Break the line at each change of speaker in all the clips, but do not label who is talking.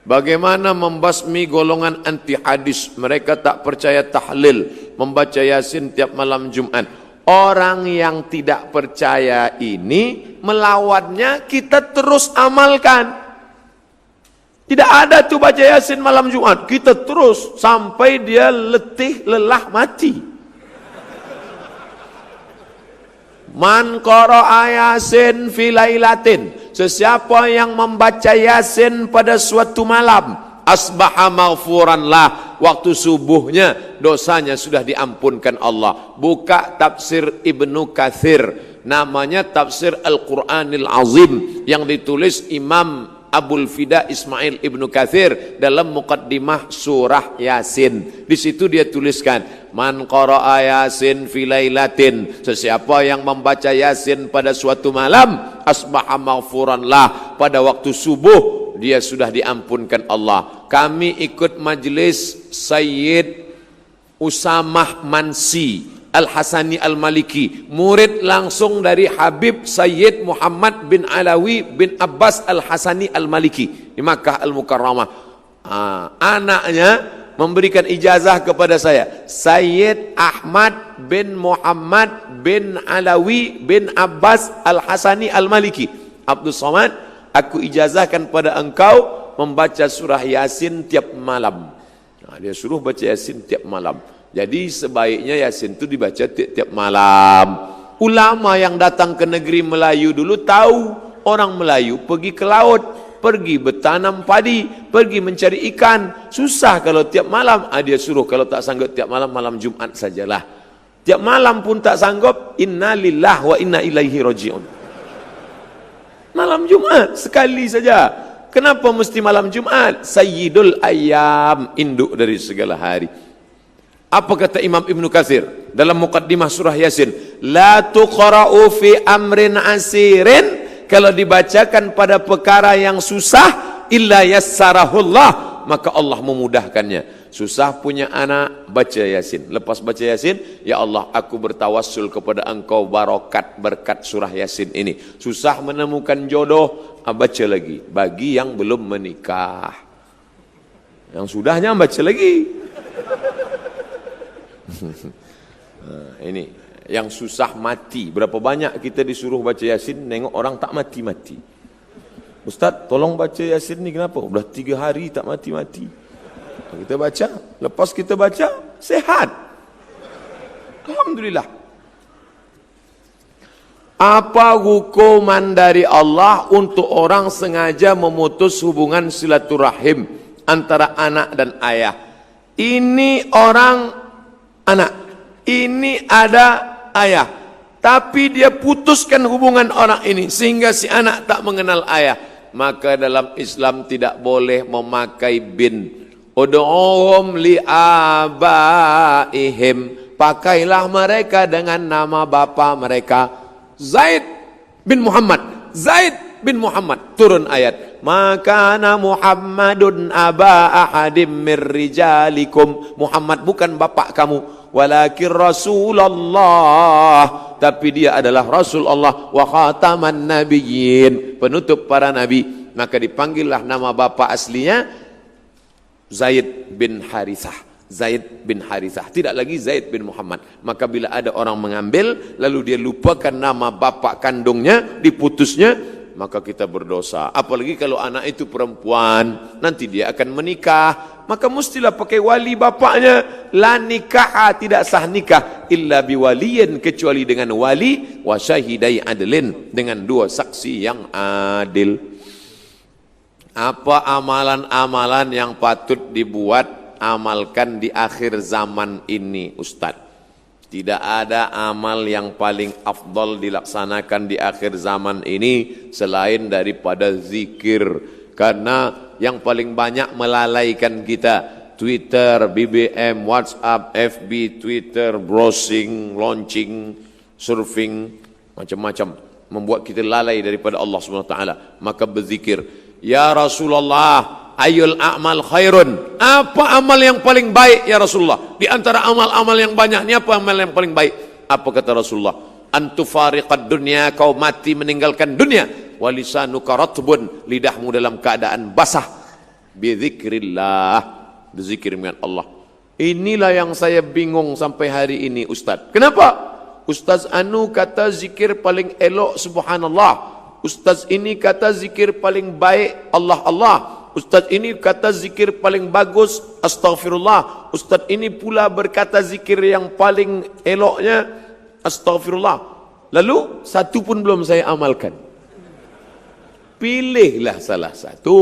Bagaimana membasmi golongan anti hadis? Mereka tak percaya tahlil, membaca Yasin tiap malam Jumat. Orang yang tidak percaya ini, melawannya kita terus amalkan. Tidak ada tuh baca Yasin malam Jumat. Kita terus sampai dia letih, lelah, mati. Man qara'a Yasin fi lailatin. Sesiapa yang membaca Yasin pada suatu malam, asbaha maghfuran lah. Waktu subuhnya dosanya sudah diampunkan Allah. Buka tafsir Ibnu Katsir, namanya tafsir Al-Quranil Azim, yang ditulis Imam Abul Fida Ismail Ibnu Katsir dalam muqaddimah surah Yasin. Di situ dia tuliskan, man qara'a Yasin fi lailatin, sesiapa yang membaca Yasin pada suatu malam, asbaha maghfuran lah, pada waktu subuh dia sudah diampunkan Allah. Kami ikut majlis Sayyid Usamah Mansi Al-Hasani Al-Maliki, murid langsung dari Habib Sayyid Muhammad bin Alawi bin Abbas Al-Hasani Al-Maliki di Makkah Al-Mukarramah. Anaknya memberikan ijazah kepada saya, Sayyid Ahmad bin Muhammad bin Alawi bin Abbas Al-Hasani Al-Maliki. Abdul Somad, aku ijazahkan pada engkau membaca surah Yasin tiap malam. Dia suruh baca Yasin tiap malam. Jadi sebaiknya Yasin itu dibaca tiap malam. Ulama yang datang ke negeri Melayu dulu tahu orang Melayu pergi ke laut, pergi bertanam padi, pergi mencari ikan. Susah kalau tiap malam. Dia suruh kalau tak sanggup tiap malam, malam Jumat sajalah. Tiap malam pun tak sanggup, inna lillah wa inna ilaihi raji'un. Malam Jumat sekali saja. Kenapa mesti malam Jumat? Sayyidul ayyam, induk dari segala hari. Apa kata Imam Ibnu Katsir dalam muqaddimah surah Yasin? La tuqra'u fi amrin asirin, kalau dibacakan pada perkara yang susah, illa yassarahullah, maka Allah memudahkannya. Susah punya anak, baca Yasin. Lepas baca Yasin, ya Allah, aku bertawassul kepada engkau berkat surah Yasin ini. Susah menemukan jodoh, baca lagi. Bagi yang belum menikah, yang sudahnya baca lagi. Ini yang susah mati. Berapa banyak kita disuruh baca Yasin, nengok orang tak mati-mati. Ustaz, tolong baca Yasin ni, kenapa? Udah 3 hari tak mati-mati. Kita baca, lepas kita baca, sehat. Alhamdulillah. Apa hukuman dari Allah untuk orang sengaja memutus hubungan silaturahim antara anak dan ayah? Ini orang anak, ini ada ayah, tapi dia putuskan hubungan orang ini sehingga si anak tak mengenal ayah. Maka dalam Islam tidak boleh memakai bin. Ud'uhum li'abaihim, pakailah mereka dengan nama bapa mereka. Zaid bin Muhammad, Zaid bin Muhammad, turun ayat, makana Muhammadun aba ahadim mir rijalikum, Muhammad bukan bapak kamu, walakin Rasulullah, tapi dia adalah Rasul Allah, wa khataman nabiyyin, penutup para nabi. Maka dipanggillah nama bapa aslinya Zaid bin Harithah, Zaid bin Harithah, tidak lagi Zaid bin Muhammad. Maka bila ada orang mengambil lalu dia lupakan nama bapak kandungnya, diputusnya, maka kita berdosa. Apalagi kalau anak itu perempuan, nanti dia akan menikah, maka mestilah pakai wali bapaknya. La nikah, tidak sah nikah illa biwaliyin, kecuali dengan wali, wa syahidai adlin, dengan 2 saksi yang adil. Apa amalan-amalan yang patut dibuat, amalkan di akhir zaman ini, Ustaz? Tidak ada amal yang paling afdal dilaksanakan di akhir zaman ini selain daripada zikir. Karena yang paling banyak melalaikan kita, Twitter, BBM, WhatsApp, FB, Twitter, browsing, launching, surfing, macam-macam, membuat kita lalai daripada Allah SWT. Maka berzikir. Ya Rasulullah, ayul a'mal khairun, apa amal yang paling baik ya Rasulullah? Di antara amal-amal yang banyak ni, apa amal yang paling baik? Apa kata Rasulullah? Antufariqad dunya, kau mati meninggalkan dunia. Walisanuka ratbun, lidahmu dalam keadaan basah. Bizikrillah, berzikir dengan Allah. Inilah yang saya bingung sampai hari ini, Ustaz. Kenapa? Ustaz Anu kata zikir paling elok subhanallah. Ustaz ini kata zikir paling baik Allah Allah. Ustaz ini kata zikir paling bagus astaghfirullah. Ustaz ini pula berkata zikir yang paling eloknya astaghfirullah. Lalu satu pun belum saya amalkan. Pilihlah salah satu.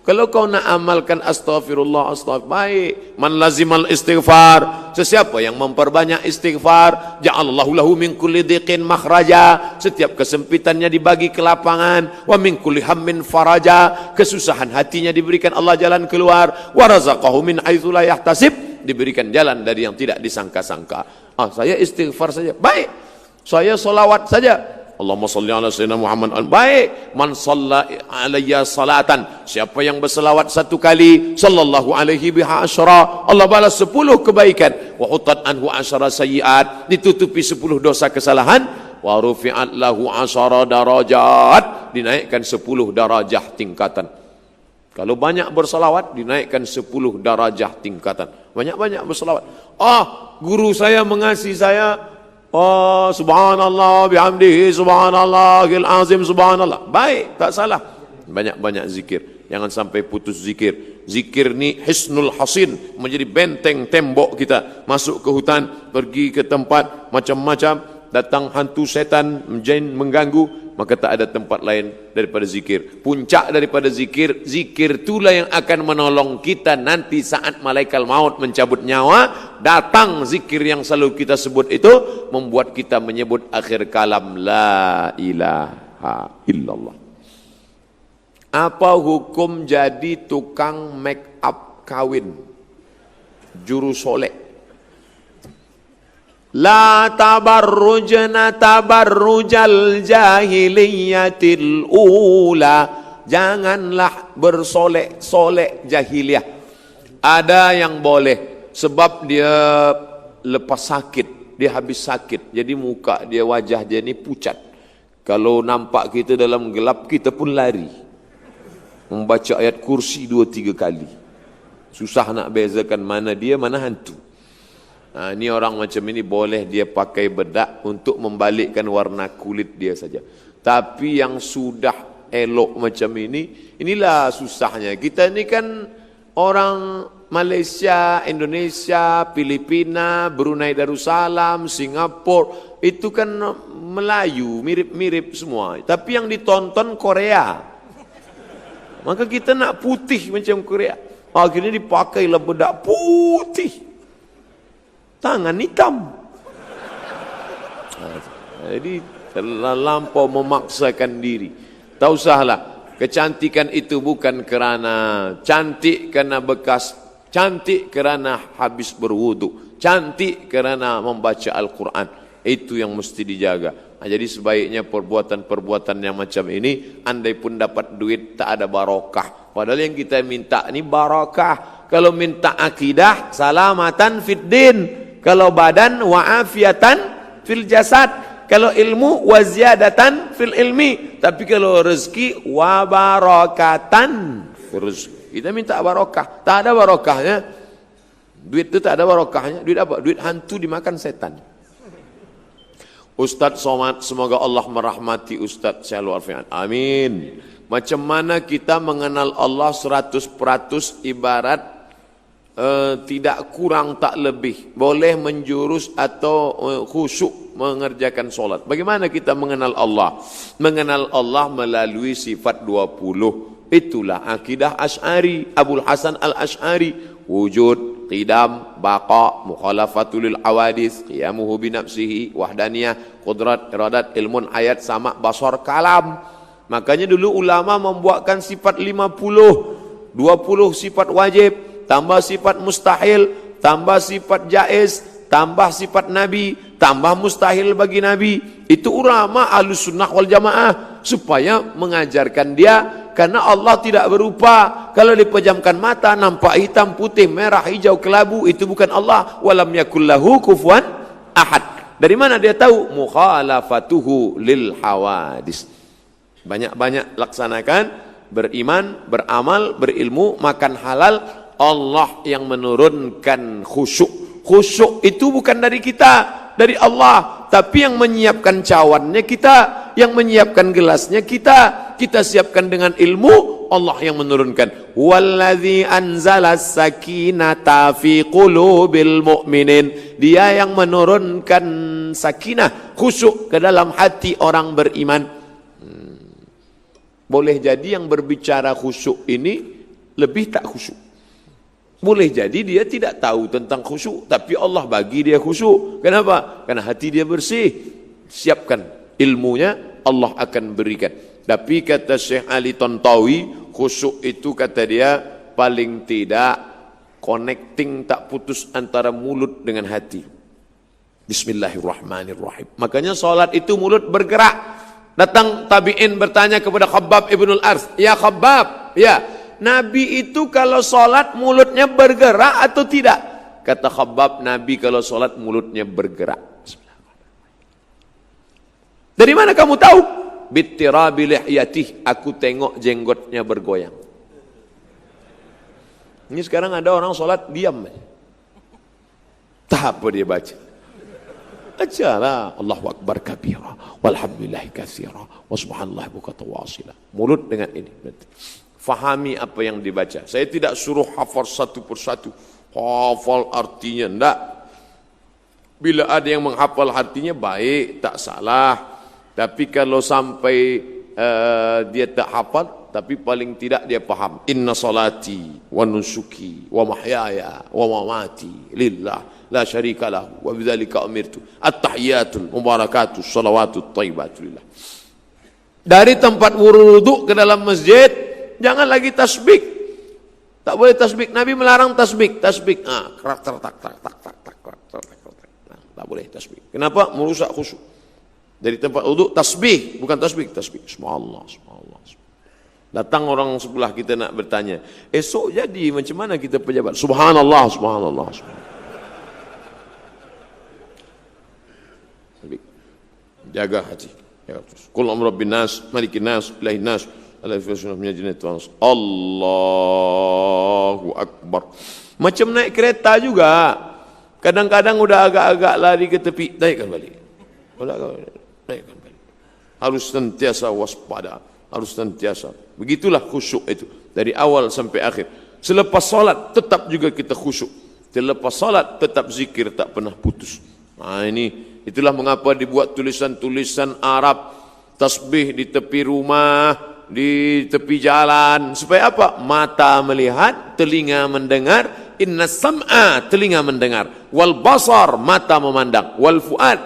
Kalau kau nak amalkan astaghfirullah, baik. Man lazimal istighfar, sesiapa yang memperbanyak istighfar, ja'alallahu lahu min kulli dhiqin makhraja, setiap kesempitannya dibagi ke lapangan, wa min kulli hammin faraja, kesusahan hatinya diberikan Allah jalan keluar, wa razaqahu min haitsu la yahtasib, diberikan jalan dari yang tidak disangka-sangka. Saya istighfar saja, baik. Saya solawat saja, Allahumma salli ala sayyidina Muhammad. Baik. Man shalla alayya salatan, siapa yang berselawat satu kali, sallallahu alaihi biha asyara, Allah balas 10 kebaikan. Wa hutat anhu asyara sayyiat, ditutupi 10 dosa kesalahan. Wa rufi'at lahu asyara darajat, dinaikkan 10 darajah tingkatan. Kalau banyak berselawat, dinaikkan 10 darajah tingkatan. Banyak-banyak berselawat. Guru saya mengasihi saya, subhanallah bihamdihi subhanallahil azim subhanallah. Baik, tak salah. Banyak-banyak zikir. Jangan sampai putus zikir. Zikir ni hisnul hasin, menjadi benteng tembok kita. Masuk ke hutan, pergi ke tempat macam-macam, datang hantu setan, jin mengganggu, maka tak ada tempat lain daripada zikir. Puncak daripada zikir, zikir itulah yang akan menolong kita nanti saat malaikat maut mencabut nyawa. Datang zikir yang selalu kita sebut itu, membuat kita menyebut akhir kalam la ilaha illallah. Apa hukum jadi tukang make up kawin, juru solek? La tabarrujna tabarrujal jahiliyatil ula, janganlah bersolek-solek jahiliyah. Ada yang boleh sebab dia lepas sakit, dia habis sakit, jadi muka dia, wajah dia ni pucat. Kalau nampak kita dalam gelap, kita pun lari membaca ayat kursi 2-3 kali. Susah nak bezakan mana dia, mana hantu. Ini orang macam ini boleh dia pakai bedak untuk membalikkan warna kulit dia saja. Tapi yang sudah elok macam ini, inilah susahnya. Kita ini kan orang Malaysia, Indonesia, Filipina, Brunei Darussalam, Singapura, itu kan Melayu, mirip-mirip semua. Tapi yang ditonton Korea. Maka kita nak putih macam Korea. Akhirnya dipakailah bedak putih, tangan hitam. Jadi terlampau memaksakan diri. Tak usahlah. Kecantikan itu bukan kerana cantik kerana bekas, cantik kerana habis berwudu, cantik kerana membaca Al-Quran. Itu yang mesti dijaga. Jadi sebaiknya perbuatan-perbuatan yang macam ini, andai pun dapat duit, tak ada barokah. Padahal yang kita minta ni barokah. Kalau minta akidah, salamatan fid din. Kalau badan, wa'afiatan fil jasad. Kalau ilmu, waziyadatan fil ilmi. Tapi kalau rezeki, wa barakatan fil rezeki. Kita minta barokah. Tak ada barokahnya. Duit itu tak ada barokahnya. Duit apa? Duit hantu dimakan setan. Ustaz Somad, semoga Allah merahmati Ustaz Syahlu Alfian. Amin. Macam mana kita mengenal Allah 100% ibarat tidak kurang tak lebih, boleh menjurus atau khusyuk mengerjakan solat. Bagaimana kita mengenal Allah? Mengenal Allah melalui sifat 20. Itulah akidah Asy'ari, Abul Hasan Al-Asy'ari. Wujud, qidam, baqa, mukhalafatul awadis, qiyamuhu binafsihi, wahdaniyah, qudrat, iradat, ilmun, ayat, sama, basar, kalam. Makanya dulu ulama membuatkan sifat 50, 20 sifat wajib, tambah sifat mustahil, tambah sifat jaiz, tambah sifat nabi, tambah mustahil bagi nabi. Itu ulama Ahlus Sunnah wal Jamaah supaya mengajarkan dia, karena Allah tidak berupa. Kalau dipejamkan mata nampak hitam, putih, merah, hijau, kelabu, itu bukan Allah. Walam yakul lahu kufuwan ahad. Dari mana dia tahu? Mukhalafatuhu lil hawadis. Banyak-banyak laksanakan beriman, beramal, berilmu, makan halal, Allah yang menurunkan khusyuk. Khusyuk itu bukan dari kita, dari Allah. Tapi yang menyiapkan cawannya kita, yang menyiapkan gelasnya kita. Kita siapkan dengan ilmu, Allah yang menurunkan. Wallazi anzalas sakinata fi qulubil mu'minin. Dia yang menurunkan sakinah, khusyuk ke dalam hati orang beriman. Boleh jadi yang berbicara khusyuk ini lebih tak khusyuk. Boleh jadi dia tidak tahu tentang khusyuk, tapi Allah bagi dia khusyuk. Kenapa? Karena hati dia bersih. Siapkan ilmunya, Allah akan berikan. Tapi kata Syekh Ali Tontawi, khusyuk itu kata dia paling tidak connecting, tak putus antara mulut dengan hati. Bismillahirrahmanirrahim. Makanya solat itu mulut bergerak. Datang tabi'in bertanya kepada Khabbab ibnul Arth, ya Khabbab, ya, Nabi itu kalau solat mulutnya bergerak atau tidak? Kata Khabbab, Nabi kalau solat mulutnya bergerak. Dari mana kamu tahu? Bittirabi lihyatih, aku tengok jenggotnya bergoyang. Ini sekarang ada orang solat diam. Tak apa dia baca. Ajalah Allahu Akbar kabira walhamdulillahi katsira wa subhanallahi bukratan wa asila. Mulut dengan ini. Fahami apa yang dibaca. Saya tidak suruh hafal satu persatu, hafal artinya, enggak. Bila ada yang menghafal artinya baik, tak salah. Tapi kalau sampai dia tak hafal, tapi paling tidak dia paham. Inna salati wa nusuki wa mahyaya wa mamati lillah la syarika lahu wa bidzalika umirtu. At-tahiyatul mubarakatuh shalawatut thayyibatu lillah. Dari tempat wudu ke dalam masjid, jangan lagi tasbih. Tak boleh tasbih. Nabi melarang tasbih. Tasbih. Tak boleh tasbih. Kenapa? Merusak khusyuk. Dari tempat wudu tasbih, bukan tasbih, tasbih. Subhanallah, subhanallah. Datang orang sebelah kita nak bertanya, esok jadi macam mana kita pejabat? Subhanallah, subhanallah, subhanallah. Jaga hati. Qul amru rabbin nas, malikin nas, ilahin nas. Allahu Akbar. Macam naik kereta juga. Kadang-kadang udah agak-agak lari ke tepi, naikkan balik. Naikkan balik. Harus sentiasa waspada, harus sentiasa. Begitulah khusyuk itu dari awal sampai akhir. Selepas salat tetap juga kita khusyuk. Selepas salat tetap zikir, tak pernah putus. Nah ini, itulah mengapa dibuat tulisan-tulisan Arab, tasbih di tepi rumah, di tepi jalan, supaya apa? Mata melihat, telinga mendengar. Inna sam'a, telinga mendengar, wal basar, mata memandang, wal fuad,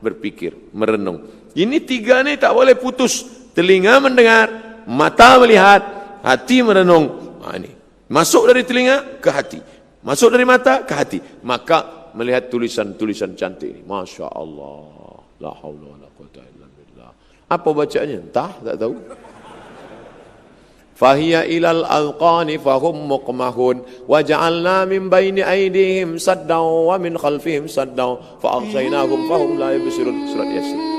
berpikir, merenung. Ini tiga ni tak boleh putus. Telinga mendengar, mata melihat, hati merenung. Nah, ini masuk dari telinga ke hati, masuk dari mata ke hati, maka melihat tulisan-tulisan cantik ini. Masya Allah, la haula wala quwwata illa billah. Apa bacanya? Entah, tak tahu. Fahiya ilal alqani fahum muqmahun wa ja'alna min baini aydihim saddan wa min khalfihim saddan fa aghshaynahum fahum la yubsirun. Surat Yasin.